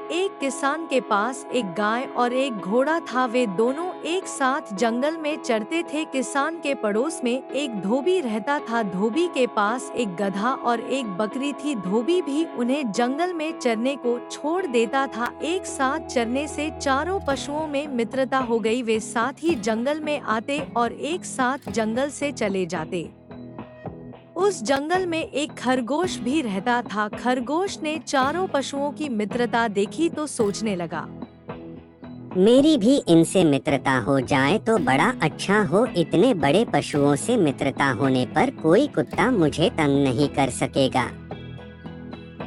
एक किसान के पास एक गाय और एक घोड़ा था। वे दोनों एक साथ जंगल में चरते थे। किसान के पड़ोस में एक धोबी रहता था। धोबी के पास एक गधा और एक बकरी थी। धोबी भी उन्हें जंगल में चरने को छोड़ देता था। एक साथ चरने से चारों पशुओं में मित्रता हो गई। वे साथ ही जंगल में आते और एक साथ जंगल से चले जाते। उस जंगल में एक खरगोश भी रहता था। खरगोश ने चारों पशुओं की मित्रता देखी तो सोचने लगा, मेरी भी इनसे मित्रता हो जाए तो बड़ा अच्छा हो। इतने बड़े पशुओं से मित्रता होने पर कोई कुत्ता मुझे तंग नहीं कर सकेगा।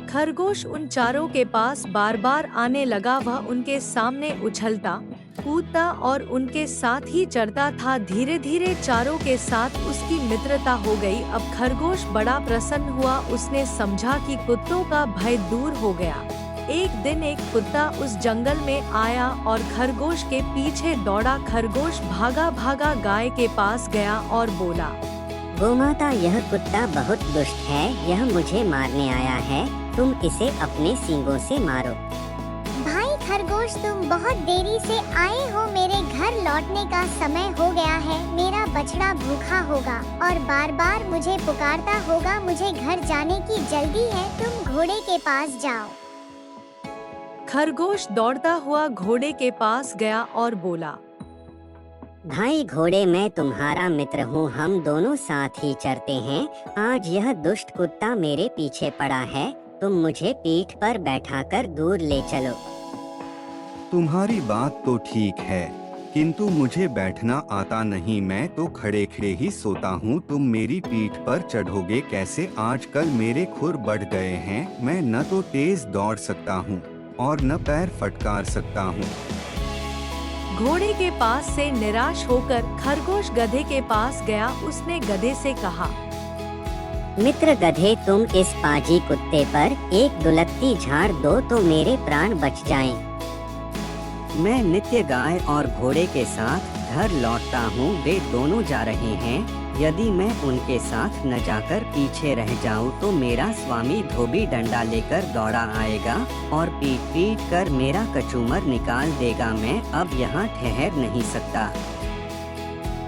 खरगोश उन चारों के पास बार बार आने लगा। वह उनके सामने उछलता कूदता और उनके साथ ही चढ़ता था। धीरे धीरे चारों के साथ उसकी मित्रता हो गई। अब खरगोश बड़ा प्रसन्न हुआ। उसने समझा कि कुत्तों का भय दूर हो गया। एक दिन एक कुत्ता उस जंगल में आया और खरगोश के पीछे दौड़ा। खरगोश भागा भागा गाय के पास गया और बोला, गोमाता, यह कुत्ता बहुत दुष्ट है। यह मुझे मारने आया है। तुम इसे अपने सींगों से मारो। भाई खरगोश, तुम बहुत देरी से आए हो। मेरे घर लौटने का समय हो गया है। मेरा बछड़ा भूखा होगा और बार बार मुझे पुकारता होगा। मुझे घर जाने की जल्दी है। तुम घोड़े के पास जाओ। खरगोश दौड़ता हुआ घोड़े के पास गया और बोला, भाई घोड़े, मैं तुम्हारा मित्र हूँ। हम दोनों साथ ही चरते हैं। आज यह दुष्ट कुत्ता मेरे पीछे पड़ा है। तुम मुझे पीठ पर बैठाकर दूर ले चलो। तुम्हारी बात तो ठीक है, किंतु मुझे बैठना आता नहीं। मैं तो खड़े खड़े ही सोता हूँ। तुम मेरी पीठ पर चढ़ोगे कैसे? आजकल मेरे खुर बढ़ गए हैं। मैं न तो तेज दौड़ सकता हूँ और न पैर फटकार सकता हूँ। घोड़े के पास से निराश होकर खरगोश गधे के पास गया। उसने गधे से कहा, मित्र गधे, तुम इस पाजी कुत्ते पर एक दुलत्ती झाड़ दो तो मेरे प्राण बच जाएं। मैं नित्य गाय और घोड़े के साथ घर लौटता हूँ। वे दोनों जा रहे हैं। यदि मैं उनके साथ न जाकर पीछे रह जाऊँ तो मेरा स्वामी धोबी डंडा लेकर दौड़ा आएगा और पीट पीट कर मेरा कचूमर निकाल देगा। मैं अब यहाँ ठहर नहीं सकता।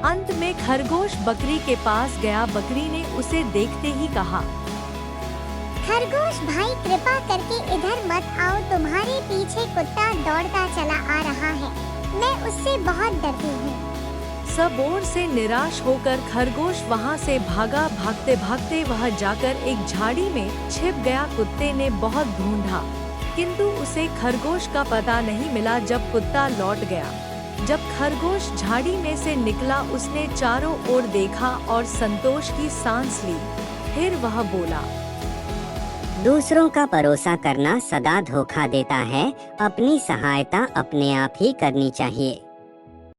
अंत में खरगोश बकरी के पास गया। बकरी ने उसे देखते ही कहा, खरगोश भाई, कृपा करके इधर मत आओ। तुम्हारे पीछे कुत्ता दौड़ता चला आ रहा है। मैं उससे बहुत डरती हूँ। सब ओर से निराश होकर खरगोश वहाँ से भागा। भागते भागते वह जाकर एक झाड़ी में छिप गया। कुत्ते ने बहुत ढूंढा किंतु उसे खरगोश का पता नहीं मिला। जब कुत्ता लौट गया, जब खरगोश झाड़ी में से निकला, उसने चारों ओर देखा और संतोष की सांस ली। फिर वह बोला, दूसरों का भरोसा करना सदा धोखा देता है। अपनी सहायता अपने आप ही करनी चाहिए।